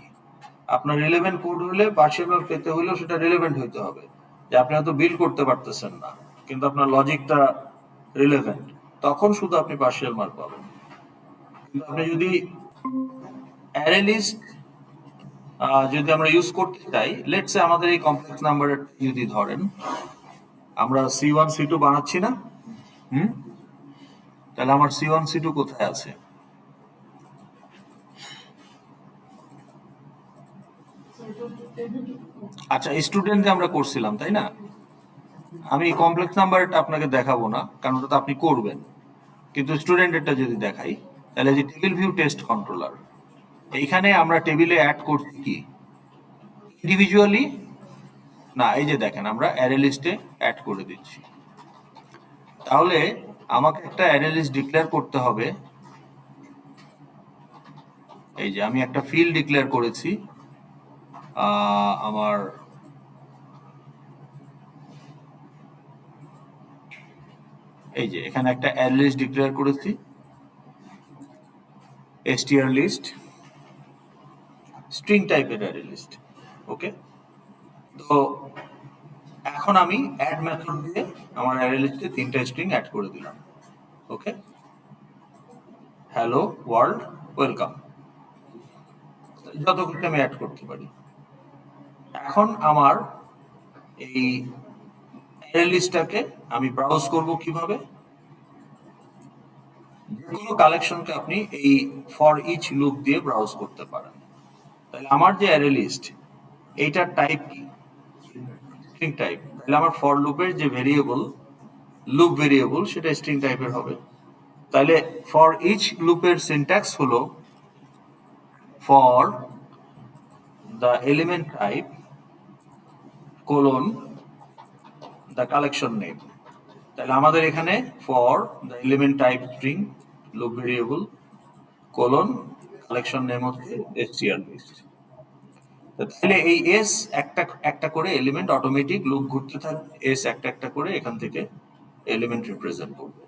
S1: আপনার রিলেভেন্ট কোড হলে, পার্সিয়াল মার্ক পেতে হলেও সেটা রিলেভেন্ট হইতে হবে। যে আপনি হয়তো বিল করতে পারতেছেন না, কিন্তু আপনার লজিকটা রিলেভেন্ট, তখন শুধু আপনি পার্সিয়াল মার্ক পাবেন। কিন্তু আপনি যদি অ্যারে লিস্ট যদি আমরা ইউজ করতে চাই, লেটস সে আমাদের এই কমপ্লেক্স নাম্বারের যদি ধরেন, আমরা C1 C2 বানাচ্ছি না, হুম, তাহলে আমার C1 C2 কোথায় আছে? আচ্ছা, স্টুডেন্ট যে আমরা করছিলাম, তাই না? আমি কমপ্লেক্স নাম্বারটা আপনাকে দেখাবো না, কারণ ওটা তো আপনি করবেন। কিন্তু স্টুডেন্টেরটা যদি দেখাই, তাহলে যে টেবিল ভিউ টেস্ট কন্ট্রোলার, এইখানে আমরা টেবিলে অ্যাড করছি কি ইন্ডিভিজুয়ালি না, এই যে দেখেন আমরা অ্যারে লিস্টে অ্যাড করে দিচ্ছি। তাহলে আমাকে একটা অ্যারে লিস্ট ডিক্লেয়ার করতে হবে। এই যে আমি একটা ফিল্ড ডিক্লেয়ার করেছি, আমার এই যে এখানে একটা অ্যারে লিস্ট ডিক্লেয়ার করেছি, str লিস্ট, স্ট্রিং টাইপের অ্যারে লিস্ট। ওকে, তো এখন আমি অ্যাড মেথড দিয়ে আমার অ্যারে লিস্টে 3টা স্ট্রিং অ্যাড করে দিলাম। ওকে, হ্যালো ওয়ার্ল্ড ওয়েলকাম, যত কিছু আমি অ্যাড করতে পারি। এখন আমার এই অ্যারে লিস্টটাকে আমি ব্রাউজ করব কিভাবে? যে কোনো কালেকশনকে আপনি এই ফর ইচ লুপ দিয়ে ব্রাউজ করতে পারেন। তাহলে আমার যে অ্যারে লিস্ট, এইটার টাইপ কি? String type. তাহলে আমার ফর লুপের যে ভেরিয়েবল, লুপ ভেরিয়েবল, সেটা স্ট্রিং টাইপের হবে। তাহলে ফর ইচ লুপের সিনট্যাক্স হলো for the element type colon the collection name. তাহলে আমাদের এখানে for the element type string loop variable colon collection name হচ্ছে str লিস্ট। তাহলে এই এস একটা একটা করে এলিমেন্ট অটোমেটিক লুপ ঘুরতে থাকবে, এস একটা একটা করে এখান থেকে এলিমেন্ট রিপ্রেজেন্ট করবে।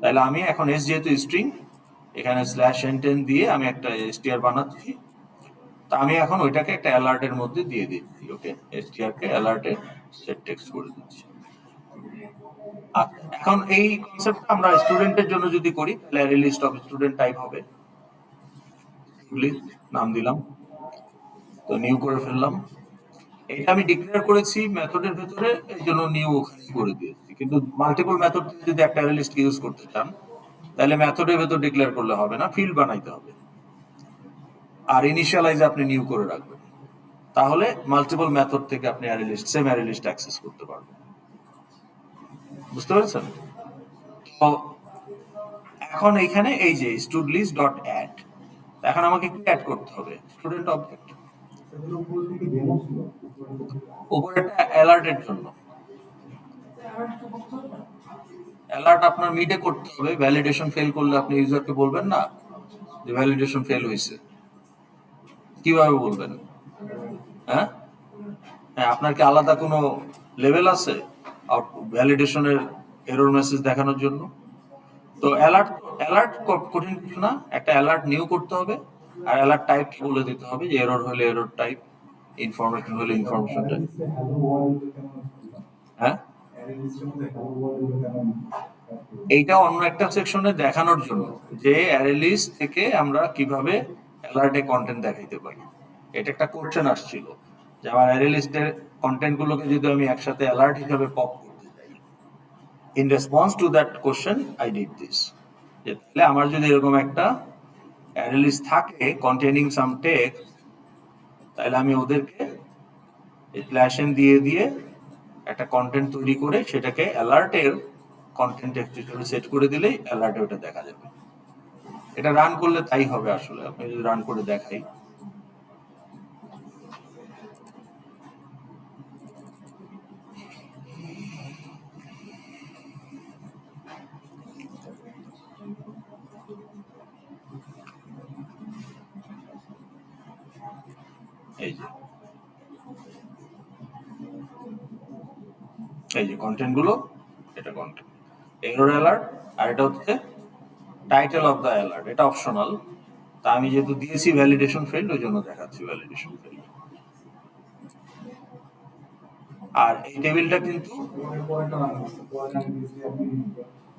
S1: তাহলে আমি এখন এস যেহেতু স্ট্রিং, এখানে /n10 দিয়ে আমি একটা str বানাচ্ছি। তা আমি এখন ওইটাকে একটা অ্যালার্টের মধ্যে দিয়ে দিচ্ছি। ওকে, str কে অ্যালার্টে সেট টেক্সট করে দিচ্ছি। আচ্ছা, এখন এই কনসেপ্টটা আমরা স্টুডেন্টের জন্য যদি করি, তাহলে array list of student type হবে লিস্ট, নাম দিলাম, তো নিউ করে ফেললাম। এটা আমি ডিক্লেয়ার করেছি মেথডের ভেতরে, এই জন্য নিউ ওখানে করে দিয়েছি। কিন্তু মাল্টিপল মেথড থেকে যদি একটা অ্যারে লিস্ট ইউজ করতে চান, তাহলে মেথডের ভেতর ডিক্লেয়ার করলে হবে না, ফিল্ড বানাইতে হবে। আর ইনিশিয়ালাইজ আপনি নিউ করে রাখবেন, তাহলে মাল্টিপল মেথড থেকে আপনি array list, same array list access করতে পারবেন। বুঝতে পেরেছেন? তো এখন এইখানে এই যে স্টুড লিস্ট ডট অ্যাড, এখন আমাকে কি অ্যাড করতে হবে? Student object. উপরেরটা অ্যালার্টের জন্য, অ্যালার্ট আপনার মিডে করতে হবে। ভ্যালিডেশন ফেল করলে আপনি ইউজারকে বলবেন না যে ভ্যালিডেশন ফেল হয়েছে, কিভাবে বলবেন? হ্যাঁ, হ্যাঁ, আপনার কি আলাদা কোনো লেভেল আছে ভ্যালিডেশনের এরর মেসেজ দেখানোর জন্য? তো অ্যালার্ট, অ্যালার্ট কঠিন কিছু না, একটা অ্যালার্ট নিউ করতে হবে, আর অ্যালার্ট টাইপ বলে দিতে হবে যে এরর হলে এরর টাইপ, ইনফরমেশন হলে ইনফরমেশন টাইপ। হ্যাঁ, এইটা অন্য একটা সেকশনে দেখানোর জন্য যে অ্যারে লিস্ট থেকে আমরা কিভাবে অ্যালার্টে কন্টেন্ট দেখাইতে পারি। এটা একটা কোশ্চেন আসছিল যে আমার অ্যারে লিস্টের কন্টেন্ট গুলোকে যদি আমি একসাথে অ্যালার্ট হিসাবে পপ করতে চাই। In response to that question I did this. যে তাহলে আমার যদি এরকম একটা অ্যারে লিস্ট থাকে কন্টেনিং সাম টেক্সট, তাহলে আমি ওদেরকে স্ল্যাশ এন দিয়ে দিয়ে একটা কন্টেন্ট তৈরি করে সেটাকে অ্যালার্টের কন্টেন্ট টেক্সট হিসেবে সেট করে দিলেই অ্যালার্টে ওটা দেখা যাবে। এটা রান করলে তাই হবে আসলে। আপনি যদি রান করে দেখাই, এই যে কন্টেন্ট গুলো, এটা কন্টেন্ট এরর অ্যালার্ট, আর এটা হচ্ছে টাইটেল অফ দ্য অ্যালার্ট। এটা অপশনাল, তা আমি যেহেতু দিয়েছি ভ্যালিডেশন ফেল্ড, ওই জন্য দেখাচ্ছি ভ্যালিডেশন ফেল্ড। আর এই টেবিলটা কিন্তু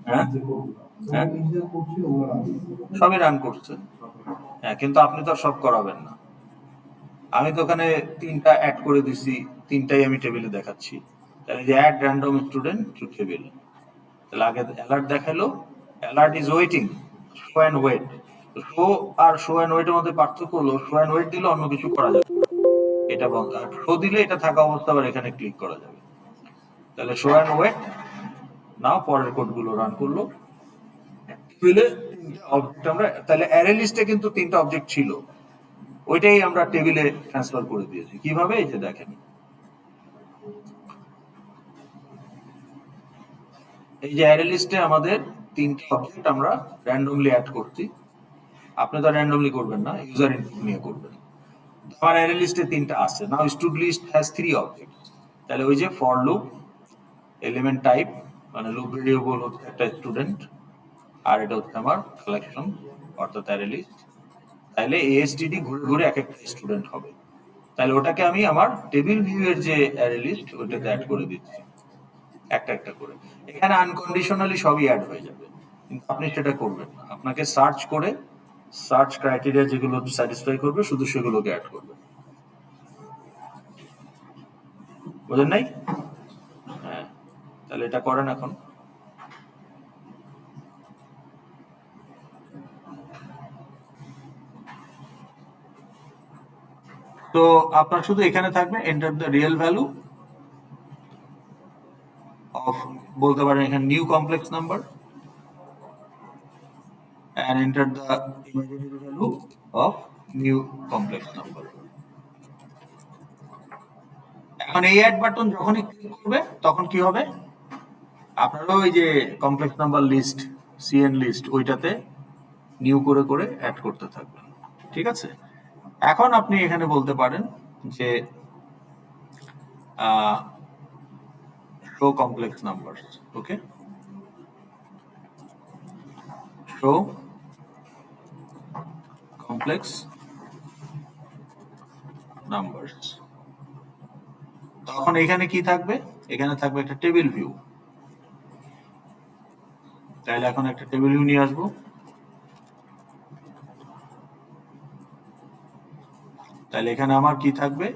S1: হ্যাঁ হ্যাঁ সবই রান করছে। হ্যাঁ, কিন্তু আপনি তো সব করাবেন না। আমি তো ওখানে 3টা অ্যাড করে দিছি, 3টাই আমি টেবিলে দেখাচ্ছি। তাহলে যে add random student to table, তাহলে আগে অ্যালার্ট দেখালো, alert is waiting, show and wait. Show আর শো অ্যান্ড ওয়েটের মধ্যে পার্থক্য হলো শো অ্যান্ড ওয়েট দিলে অন্য কিছু করা যাবে, এটা বন্ধ। আর শো দিলে এটা থাকা অবস্থা আবার এখানে ক্লিক করা যাবে। তাহলে শো অ্যান্ড ওয়েট নাও, পরের কোডগুলো রান করলো। অবজেক্ট আমরা তাহলে অ্যারে লিস্টে কিন্তু 3টা অবজেক্ট ছিল, ওইটাই আমরা টেবিলে ট্রান্সফার করে দিয়েছি। কিভাবে? এই যে দেখেন, এই যে অ্যারে লিস্টে আমাদের 3টা অবজেক্ট আমরা র্যান্ডমলি অ্যাড করছি। আপনি তো র্যান্ডমলি করবেন না, ইউজার ইনপুট নিয়ে করবেন। আমার অ্যারে লিস্টে 3টা আছে। নাও স্টুড লিস্ট হ্যাজ 3 অবজেক্টস। তাহলে ওই যে ফর লুপ, এলিমেন্ট টাইপ মানে লুপ ভেরিয়েবল হচ্ছে একটা স্টুডেন্ট, আর এটা হচ্ছে আমার কালেকশন অর্থাৎ অ্যারে লিস্ট। তাহলে এএসটিডি ঘুরে ঘুরে এক একটা স্টুডেন্ট হবে। তাহলে ওটাকে আমি আমার টেবিল ভিউ এর যে অ্যারে লিস্ট ওইটাতে অ্যাড করে দিচ্ছি একটা একটা করে। এখানে আনকন্ডিশনালি সবই অ্যাড হয়ে যাবে, কিন্তু আপনি সেটা করবেন না। আপনাকে সার্চ করে সার্চ ক্রাইটেরিয়া যেগুলো স্যাটিসফাই করবে শুধু সেগুলোকে অ্যাড করবেন। বুঝেন নাই? হ্যাঁ, তাহলে এটা করেন এখন। তো আপনার শুধু এখানে থাকবে enter the real value of, বলতে পারেন এখানে new complex number, and enter the imaginary value of new complex number. এখন এই অ্যাড বাটন যখনই ক্লিক করবে তখন কি হবে? আপনারা ওই যে complex number list, CN list, ওইটাতে নিউ করে করে অ্যাড করতে থাকবেন। ঠিক আছে? এখন আপনি এখানে বলতে পারেন যে show complex numbers. Okay, show complex numbers. তখন এখানে কি থাকবে? এখানে থাকবে একটা টেবিল ভিউ। তাহলে এখন একটা টেবিল ভিউ নিয়ে আসবো। তাহলে এখানে আমার কি থাকবে?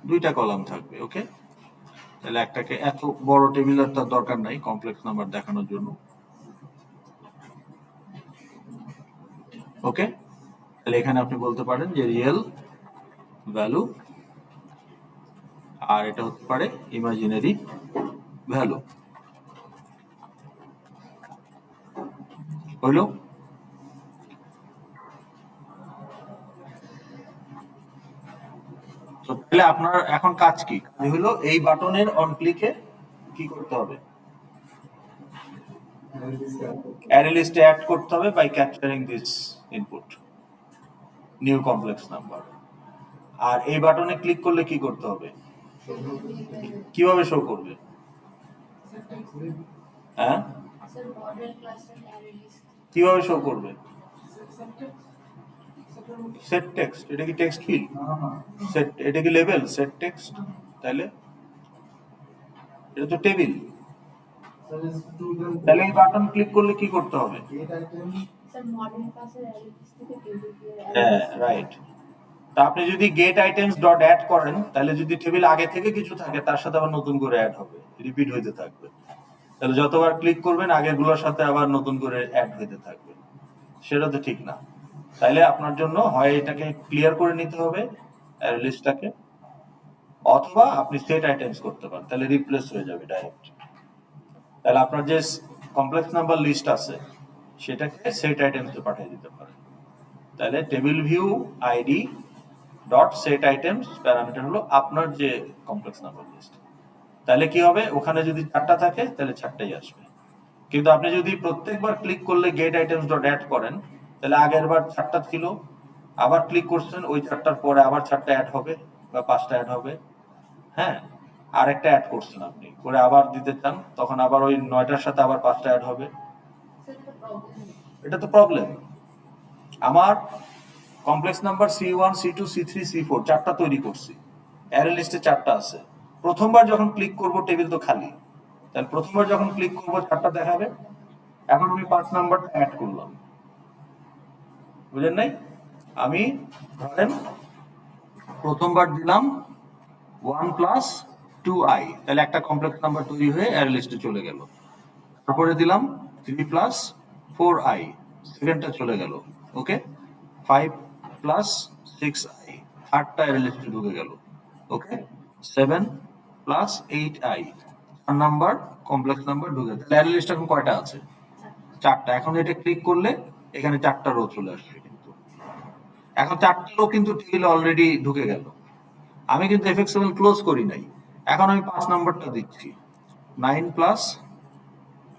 S1: 2টা কলাম থাকবে। ওকে, তাহলে একটাকে, এত বড় টেবিলের তার দরকার নাই কমপ্লেক্স নাম্বার দেখানোর জন্য। ওকে, তাহলে এখানে আপনি বলতে পারেন যে রিয়েল ভ্যালু, আর এটা হতে পারে ইমাজিনারি ভ্যালু। হইলো? তো তাহলে আপনার এখন কাজ কি? হলো এই বাটনের অন ক্লিকে কি করতে হবে? অ্যারে লিস্টে অ্যাড করতে হবে by capturing this input new complex number. আর এই বাটনে ক্লিক করলে কি করতে হবে? কিভাবে শো করবে? হ্যাঁ, কিভাবে শো করবে? Set text. এটা কি টেক্সট ফিল্ড? সেট, এটা কি লেভেল? Set text. তাহলে এটা তো টেবিল। তাহলে এই বাটন ক্লিক করলে কি করতে হবে? হ্যাঁ, রাইট। তা আপনি যদি গেট আইটেমস ডট অ্যাড করেন, তাহলে যদি টেবিল আগে থেকে কিছু থাকে তার সাথে আবার নতুন করে অ্যাড হবে, রিপিট হইতে থাকবে। তাহলে যতবার ক্লিক করবেন আগেরগুলোর সাথে আবার নতুন করে অ্যাড হইতে থাকবে, সেটা তো ঠিক না। তাইলে আপনার জন্য হয় এটাকে ক্লিয়ার করে নিতে হবে অ্যারে লিস্টটাকে, অথবা আপনি সেট আইটেমস করতে পারেন, তাহলে রিপ্লেস হয়ে যাবে ডাইরেক্ট। তাহলে আপনার যে কমপ্লেক্স নাম্বার লিস্ট আছে সেটাকে সেট আইটেমসে পাঠিয়ে দিতে পারেন। তাহলে table view ID dot set items parameter হলো আপনার যে কমপ্লেক্স নাম্বার লিস্ট। তাহলে কি হবে, ওখানে যদি 4টা থাকে তাহলে 4টাই আসবে। কিন্তু আপনি যদি প্রত্যেকবার ক্লিক করলে গেট আইটেমস ডট অ্যাড করেন, তাহলে আগের বার 4টা ছিল, আবার ক্লিক করছেন, ওই 4টার পরে আবার 4টা অ্যাড হবে বা 5টা অ্যাড হবে। হ্যাঁ, আরেকটা অ্যাড করছেন আপনি, করে আবার দিতে চান, তখন আবার ওই 9টার সাথে আবার 5টা অ্যাড হবে। এটা তো প্রবলেম। আমার complex number C1 C2 C3 C4 4টা তৈরি করছি, অ্যারে লিস্টে 4টা আছে। প্রথমবার যখন ক্লিক করব টেবিল তো খালি, তাহলে প্রথমবার যখন ক্লিক করব 4টা দেখাবে। এখন আমি 5 নাম্বারটা অ্যাড করলাম, বুঝেন নাই? আমি ধরেন প্রথমবার দিলাম 1 প্লাস 2i, তাহলে একটা কমপ্লেক্স নাম্বার তৈরি হয়ে অ্যারে লিস্টে চলে গেল। তারপরে দিলাম 3 প্লাস 4i, সেকেন্ডটা চলে গেল। ওকে, 5 প্লাস 6i, থার্ডটা অ্যারে লিস্টে ঢুকে গেল। ওকে, 7 plus 8i, 4 number complex number ঢুকে। তাহলে অ্যারে লিস্ট এখন কয়টা আছে? 4টা। এখন এটা ক্লিক করলে এখানে 4টা রো চলে আসবে, কিন্তু এখন 4টা রো কিন্তু টেবিলে অলরেডি ঢুকে গেল। আমি কিন্তু এফএক্সএমএল ক্লোজ করি নাই। এখন আমি 5 নাম্বারটা দিচ্ছি, 9 প্লাস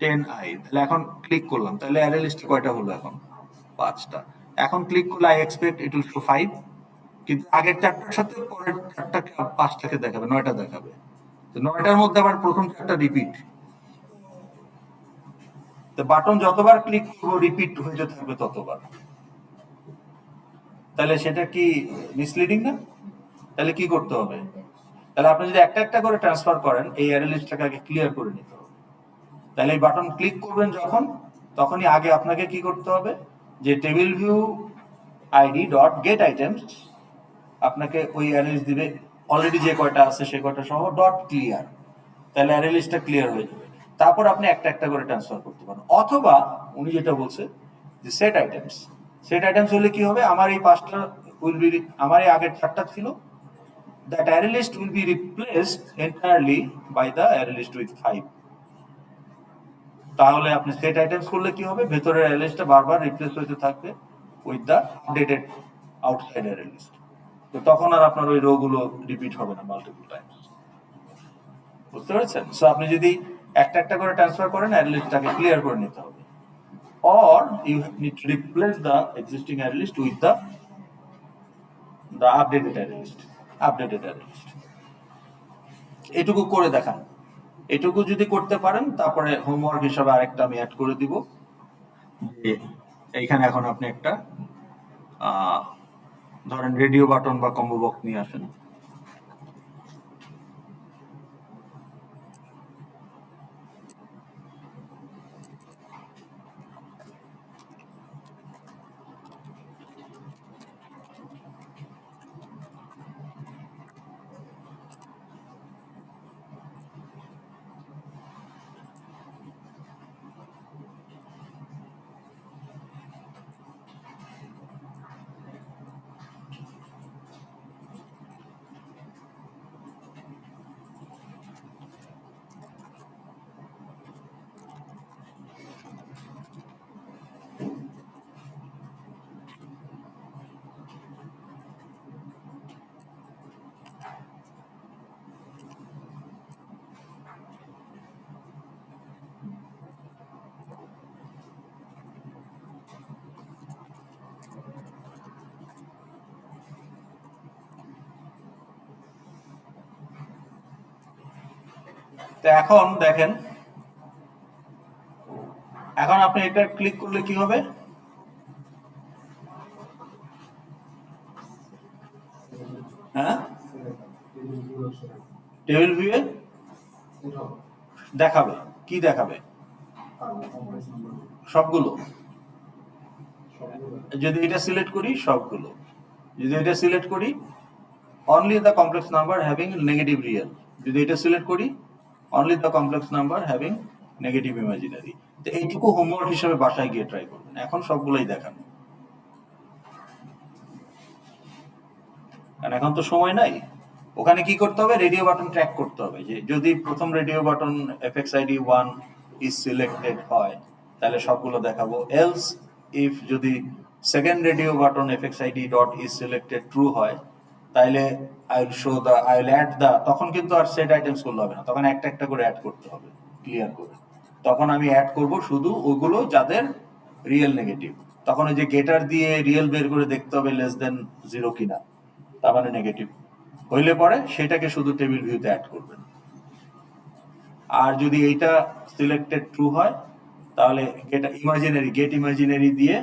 S1: 10i, তাহলে এখন ক্লিক করলাম, তাহলে অ্যারে লিস্টে কয়টা হলো এখন? 5টা। এখন ক্লিক করলে I expect it will show 5, কিন্তু আগের 4টার সাথে পরের 4টা 5টাকে দেখাবে, 9টা দেখাবে। তো 9টার মধ্যে আবার প্রথম 4টা রিপিট। তো বাটন যতবার ক্লিক করবো রিপিট হইতে থাকবে ততবার। তাহলে সেটা কি মিসলিডিং না? তাহলে কি করতে হবে? তাহলে আপনি যদি একটা একটা করে ট্রান্সফার করেন, এই অ্যারে লিস্টটাকে আগে ক্লিয়ার করে নিতে হবে। তাহলে এই বাটন ক্লিক করবেন যখন, তখনই আগে আপনাকে কি করতে হবে, যে table view ID dot gate items আপনাকে ওই অ্যারে লিস্ট দিবে, অলরেডি যে কয়টা আছে সে কয়টা সহ ডট ক্লিয়ার, তাহলে অ্যারে লিস্টটা ক্লিয়ার হয়ে যাবে। তারপর আপনি একটা একটা করে ট্রান্সফার করতে পারেন, অথবা উনি যেটা বলছে যে সেট আইটেমস। সেট আইটেমস হলে কি হবে, আমার এই 5টা উইল বি, আমার এই আগের 4টা ছিল, that array list will be replaced entirely by the array list with 5. তাহলে আপনি সেট আইটেমস করলে কি হবে, ভেতরের অ্যারে লিস্টটা বারবার রিপ্লেস হতে থাকবে with the updated outside array list. তো তখন আর আপনার ওই রো গুলো রিপিট হবে না মাল্টিপল টাইমস। বুঝতে পেরেছেন? সো আপনি যদি একটা একটা করে ট্রান্সফার করেন, অ্যারে লিস্টটাকে ক্লিয়ার করে নিতে হবে, or you need to replace the existing array list with the updated array list. এটুকু করে দেখান। এটুকু যদি করতে পারেন, তারপরে হোমওয়ার্ক হিসাবে আরেকটা আমি অ্যাড করে দিব, যে এইখানে এখন আপনি একটা ধরেন রেডিও বাটন বা কম্বো বক্স নিয়ে আসেন। তো এখন দেখেন, এখন আপনি এটা ক্লিক করলে কি হবে, হ্যাঁ, টেবিল ভিউয়ে দেখাবে। কি দেখাবে? সবগুলো। যদি এটা সিলেক্ট করি সবগুলো, যদি এটা সিলেক্ট করি only the complex number having negative real, যদি এটা সিলেক্ট করি only the complex number having negative imaginary। তো এইটুকু হোমওয়ার্ক হিসেবে বাসায় গিয়ে ট্রাই করবেন। এখন সবগুলোই দেখানো, কারণ এখন তো সময় নাই। ওখানে কি করতে হবে? রেডিও বাটন ট্র্যাক করতে হবে, যে যদি প্রথম radio button fxid 1 is selected হয় তাহলে সবগুলো দেখাবো, এলস ইফ যদি second radio button fxid dot is selected true হয় তাহলে I will add the, তখন কিন্তু আর সেট আইটেমস করলে হবে না, তখন একটা একটা করে অ্যাড করতে হবে ক্লিয়ার করে। তখন আমি অ্যাড করব শুধু ওগুলো যাদের রিয়েল নেগেটিভ। তখন ওই যে গেটার দিয়ে রিয়েল বের করে দেখতে হবে লেস দেন 0 কিনা, তার মানে নেগেটিভ হইলে পরে সেটাকে শুধু টেবিল ভিউতে অ্যাড করবেন। আর যদি এইটা সিলেক্টেড ট্রু হয় তাহলে গেট ইমাজিনারি দিয়ে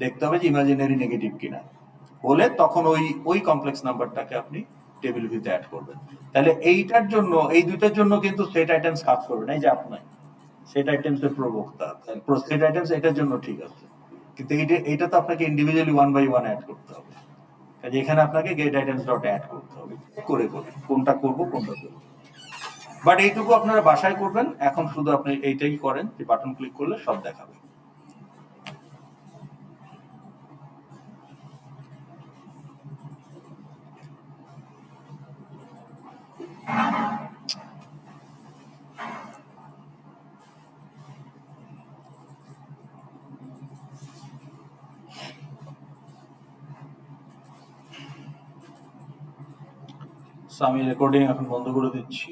S1: দেখতে হবে যে ইমাজিনারি নেগেটিভ কিনা, হলে তখন ওই কমপ্লেক্স নাম্বারটাকে আপনি টেবিল ভিউতে অ্যাড করবেন। তাহলে এইটার জন্য, এই দুইটার জন্য কিন্তু সেট আইটেমস কাজ করবে না। এই যে আপনার সেট আইটেমস এর প্রবক্তা, সেট আইটেমস এটার জন্য ঠিক আছে, কিন্তু এইটা তো আপনাকে ইন্ডিভিজুয়ালি 1 বাই 1 অ্যাড করতে হবে। কাজে এখানে আপনাকে গেট আইটেমস ডট অ্যাড করতে হবে করে কোনটা করব কোনটা করব। বাট এইটুকু আপনারা বাসায় করবেন। এখন শুধু আপনি এইটাই করেন যে বাটন ক্লিক করলে সব দেখাবে। আমি রেকর্ডিং এখন বন্ধ করে দিচ্ছি।